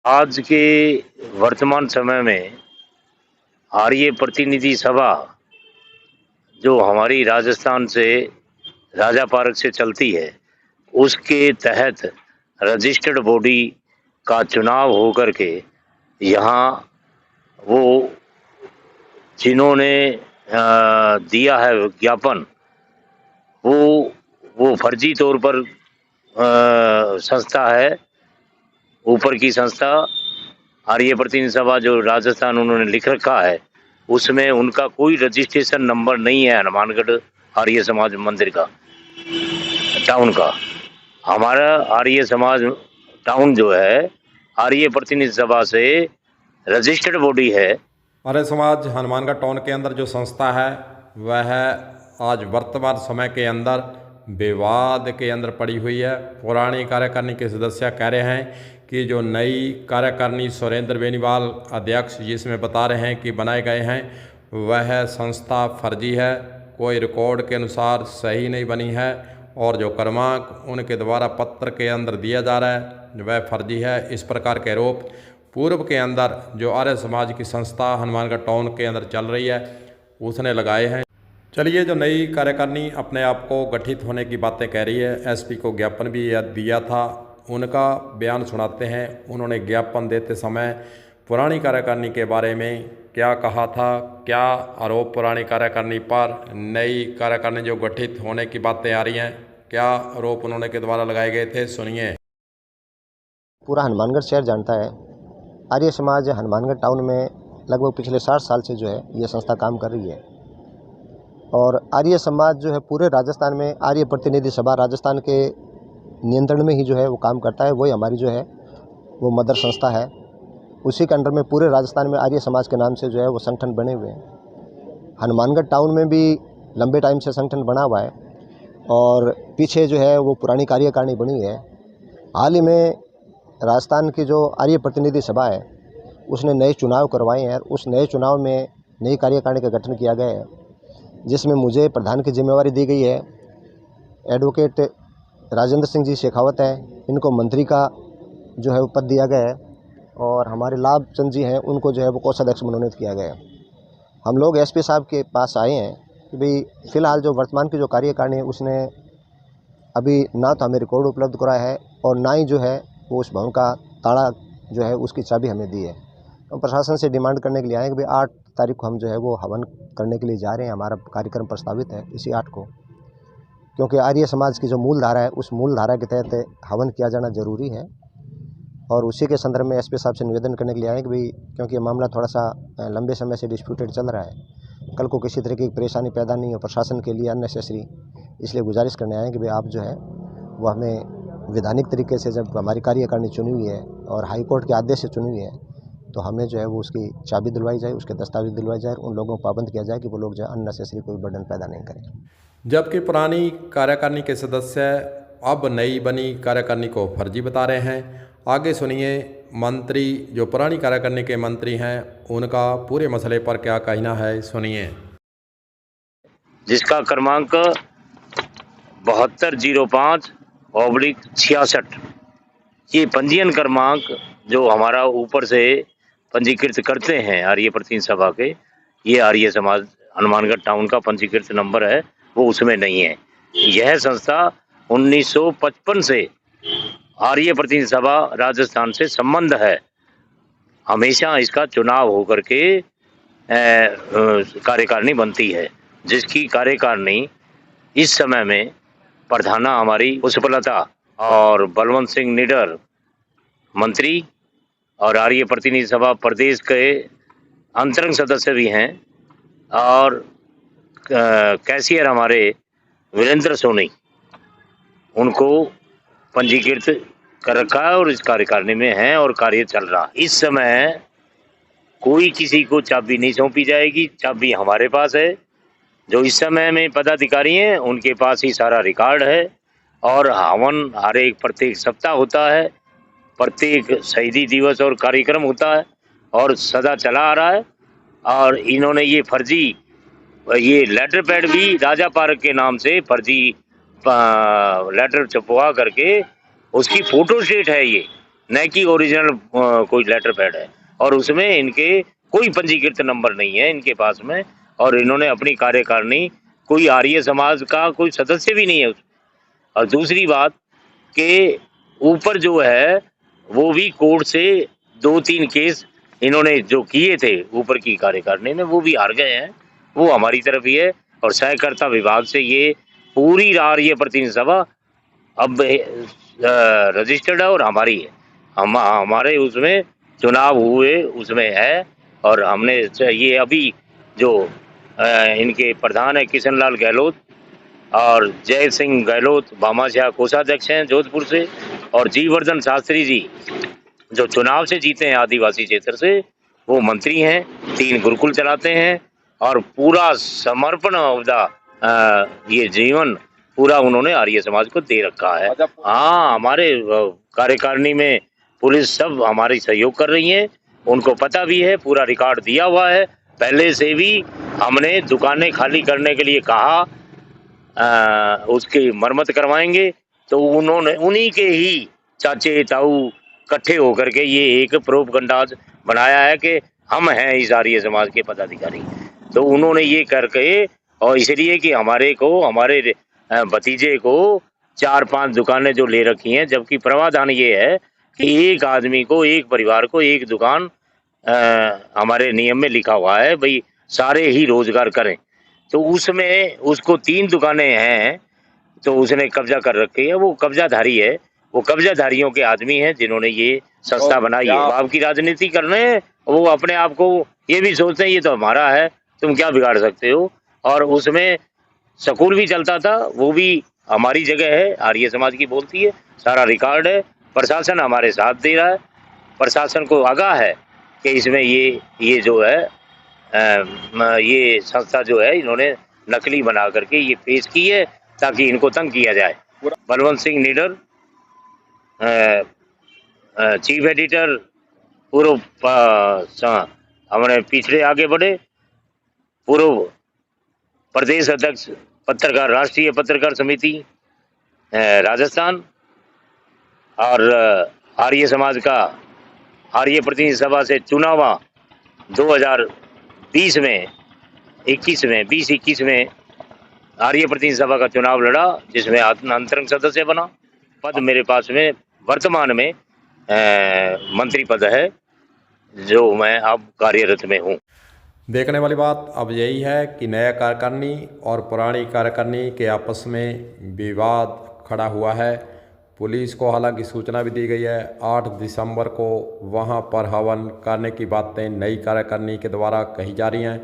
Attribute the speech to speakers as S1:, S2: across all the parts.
S1: आज के वर्तमान समय में आर्य प्रतिनिधि सभा जो हमारी राजस्थान से राजा पार्क से चलती है, उसके तहत रजिस्टर्ड बॉडी का चुनाव होकर के यहाँ वो जिन्होंने दिया है विज्ञापन, वो वो फर्जी तौर पर संस्था है, ऊपर की संस्था आर्य प्रतिनिधि सभा जो राजस्थान उन्होंने लिख रखा है, उसमें उनका कोई रजिस्ट्रेशन नंबर नहीं है। हनुमानगढ़ आर्य समाज मंदिर का टाउन का, हमारा आर्य समाज टाउन जो है आर्य प्रतिनिधि सभा से रजिस्टर्ड बॉडी है।
S2: आर्य समाज हनुमानगढ़ टाउन के अंदर जो संस्था है वह आज वर्तमान समय के अंदर विवाद के अंदर पड़ी हुई है। पुरानी कार्यकारिणी के सदस्य कह रहे हैं कि जो नई कार्यकारिणी सुरेंद्र बेनीवाल अध्यक्ष जिसमें बता रहे हैं कि बनाए गए हैं वह संस्था फर्जी है, कोई रिकॉर्ड के अनुसार सही नहीं बनी है और जो क्रमांक उनके द्वारा पत्र के अंदर दिया जा रहा है वह फर्जी है। इस प्रकार के आरोप पूर्व के अंदर जो आर्य समाज की संस्था हनुमानगढ़ टाउन के अंदर चल रही है उसने लगाए हैं। चलिए, जो नई कार्यकारिणी अपने आप को गठित होने की बातें कह रही है, एसपी को ज्ञापन भी दिया था, उनका बयान सुनाते हैं। उन्होंने ज्ञापन देते समय पुरानी कार्यकारिणी के बारे में क्या कहा था, क्या आरोप पुरानी कार्यकारिणी पर, नई कार्यकारिणी जो गठित होने की बातें आ रही हैं, क्या आरोप उन्होंने के द्वारा लगाए गए थे, सुनिए।
S3: पूरा हनुमानगढ़ शहर जानता है, आर्य समाज हनुमानगढ़ टाउन में लगभग पिछले 60 साल से जो है ये संस्था काम कर रही है और आर्य समाज जो है पूरे राजस्थान में आर्य प्रतिनिधि सभा राजस्थान के नियंत्रण में ही जो है वो काम करता है। वही हमारी जो है वो मदर संस्था है, उसी के अंडर में पूरे राजस्थान में आर्य समाज के नाम से जो है वो संगठन बने हुए हैं। हनुमानगढ़ टाउन में भी लंबे टाइम से संगठन बना हुआ है और पीछे जो है वो पुरानी कार्यकारिणी बनी हुई है। हाल ही में राजस्थान की जो आर्य प्रतिनिधि सभा है उसने नए चुनाव करवाए हैं। उस नए चुनाव में नई कार्यकारिणी का गठन किया गया है, जिसमें मुझे प्रधान की जिम्मेवारी दी गई है। एडवोकेट राजेंद्र सिंह जी शेखावत हैं, इनको मंत्री का जो है वो पद दिया गया है और हमारे लाभ चंद जी हैं, उनको जो है वो कोषाध्यक्ष मनोनीत किया गया है। हम लोग एसपी साहब के पास आए हैं कि भाई फ़िलहाल जो वर्तमान की जो कार्यकारिणी है उसने अभी ना तो हमें रिकॉर्ड उपलब्ध कराया है और ना ही जो है वो उस भवन का ताला जो है उसकी चाबी हमें दी है। तो प्रशासन से डिमांड करने के लिए आए कि भाई 8 तारीख को हम जो है वो हवन करने के लिए जा रहे हैं। हमारा कार्यक्रम प्रस्तावित है इसी 8 को, क्योंकि आर्य समाज की जो मूल धारा है उस मूल धारा के तहत हवन किया जाना जरूरी है और उसी के संदर्भ में एसपी साहब से निवेदन करने के लिए आए कि भाई क्योंकि ये मामला थोड़ा सा लंबे समय से डिस्प्यूटेड चल रहा है, कल को किसी तरह की परेशानी पैदा नहीं हो प्रशासन के लिए अननेसेसरी, इसलिए गुजारिश करने आए कि भाई आप जो है वो हमें विधानिक तरीके से, जब हमारी कार्यकारिणी चुनी हुई है और हाई कोर्ट के आदेश से चुनी हुई है, तो हमें जो है वो उसकी चाबी दिलवाई जाए, उसके दस्तावेज दिलवाए जाए, उन लोगों को पाबंद किया जाए कि वो लोग जो है अननेसेसरी कोई बर्डन पैदा नहीं करें।
S2: जबकि पुरानी कार्यकारिणी के सदस्य अब नई बनी कार्यकारिणी को फर्जी बता रहे हैं। आगे सुनिए मंत्री, जो पुरानी कार्यकारिणी के मंत्री हैं, उनका पूरे मसले पर क्या कहना है, सुनिए।
S1: जिसका क्रमांक 7205/66, ये पंजीयन क्रमांक जो हमारा ऊपर से पंजीकृत करते हैं आर्य प्रतिनिधि सभा के, ये आर्य समाज हनुमानगढ़ टाउन का पंजीकृत नंबर है, वो उसमें नहीं है। यह संस्था 1955 से आर्य प्रतिनिधि सभा राजस्थान से संबंध है। हमेशा इसका चुनाव होकर के कार्यकारिणी बनती है, जिसकी कार्यकारिणी इस समय में प्रधाना हमारी पुष्पलता और बलवंत सिंह निडर मंत्री और आर्य प्रतिनिधि सभा प्रदेश के अंतरंग सदस्य भी हैं और कैशियर हमारे वीरेंद्र सोनी, उनको पंजीकृत कर रखा है और इस कार्यकारिणी में है और कार्य चल रहा। इस समय कोई किसी को चाबी नहीं सौंपी जाएगी, चाबी हमारे पास है। जो इस समय में पदाधिकारी हैं उनके पास ही सारा रिकॉर्ड है और हवन हर एक प्रत्येक सप्ताह होता है, प्रत्येक शहीदी दिवस और कार्यक्रम होता है और सदा चला आ रहा है। और इन्होंने ये फर्जी, ये लेटर पैड भी राजा पार्क के नाम से फर्जी लेटर छपवा करके उसकी फोटो स्टेट है ये, न कि ओरिजिनल कोई लेटर पैड है, और उसमें इनके कोई पंजीकृत नंबर नहीं है इनके पास में, और इन्होंने अपनी कार्यकारिणी कोई आर्य समाज का कोई सदस्य भी नहीं है उसमें। और दूसरी बात कि ऊपर जो है वो भी कोर्ट से 2-3 केस इन्होंने जो किए थे ऊपर की कार्यकारिणी ने, वो भी हार गए हैं, वो हमारी तरफ ही है। और सहकारिता विभाग से ये पूरी आर्य प्रतिनिधि सभा अब रजिस्टर्ड है और हमारी है, हमारे उसमें चुनाव हुए उसमें है। और हमने ये अभी जो इनके प्रधान है किशन लाल गहलोत और जय सिंह गहलोत भामाशाह कोषाध्यक्ष हैं जोधपुर से, और जीवर्धन शास्त्री जी जो चुनाव से जीते हैं आदिवासी क्षेत्र से, वो मंत्री हैं, 3 गुरुकुल चलाते हैं, और पूरा समर्पण अवधा ये जीवन पूरा उन्होंने आर्य समाज को दे रखा है। हाँ, हमारे कार्यकारिणी में पुलिस सब हमारी सहयोग कर रही है, उनको पता भी है, पूरा रिकॉर्ड दिया हुआ है। पहले से भी हमने दुकानें खाली करने के लिए कहा, उसकी मरम्मत करवाएंगे, तो उन्होंने उन्हीं के ही चाचे ताऊ इकट्ठे होकर के ये एक प्रोपगंडाज बनाया है कि हम हैं इस आर्य समाज के पदाधिकारी। तो उन्होंने ये करके, और इसलिए कि हमारे भतीजे को 4-5 दुकानें जो ले रखी हैं, जबकि प्रावधान ये है कि एक आदमी को, एक परिवार को एक दुकान हमारे नियम में लिखा हुआ है भाई, सारे ही रोजगार करें। तो उसमें उसको 3 दुकानें हैं, तो उसने कब्जा कर रखी है, वो कब्जाधारी है, वो कब्जाधारियों के आदमी हैं जिन्होंने ये संस्था बनाई है। आपकी राजनीति कर रहे हैं, वो अपने आप को ये भी सोचते हैं ये तो हमारा है, तुम क्या बिगाड़ सकते हो। और उसमें स्कूल भी चलता था, वो भी हमारी जगह है, आर्य समाज की बोलती है, सारा रिकॉर्ड है, प्रशासन हमारे साथ दे रहा है, प्रशासन को आगाह है कि इसमें ये जो है ये संस्था जो है इन्होंने नकली बना करके ये पेश की है ताकि इनको तंग किया जाए। बलवंत सिंह निडर, चीफ एडिटर, पूर्व हमारे पिछड़े आगे बढ़े, पूर्व प्रदेश अध्यक्ष पत्रकार, राष्ट्रीय पत्रकार समिति राजस्थान, और आर्य समाज का आर्य प्रतिनिधि सभा से चुनावा 2020 में 20-21 में आर्य प्रतिनिधि सभा का चुनाव लड़ा, जिसमें अंतरंग सदस्य बना। पद मेरे पास में वर्तमान में मंत्री पद है, जो मैं अब कार्यरत में हूँ।
S2: देखने वाली बात अब यही है कि नया कार्यकारिणी और पुरानी कार्यकारिणी के आपस में विवाद खड़ा हुआ है। पुलिस को हालांकि सूचना भी दी गई है, 8 दिसंबर को वहां पर हवन करने की बातें नई कार्यकारिणी के द्वारा कही जा रही हैं।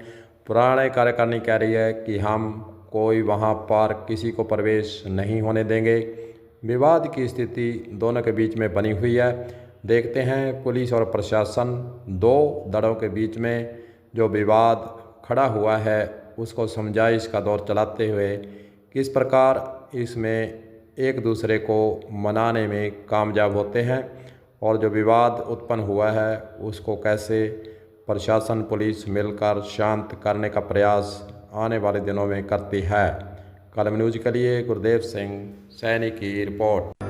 S2: पुराने कार्यकारिणी कह रही है कि हम कोई वहां पर किसी को प्रवेश नहीं होने देंगे। विवाद की स्थिति दोनों के बीच में बनी हुई है। देखते हैं पुलिस और प्रशासन, 2 दलों के बीच में जो विवाद खड़ा हुआ है उसको समझाइश का दौर चलाते हुए किस प्रकार इसमें एक दूसरे को मनाने में कामयाब होते हैं, और जो विवाद उत्पन्न हुआ है उसको कैसे प्रशासन पुलिस मिलकर शांत करने का प्रयास आने वाले दिनों में करती है। कलम न्यूज़ के लिए गुरदेव सिंह सैनी की रिपोर्ट।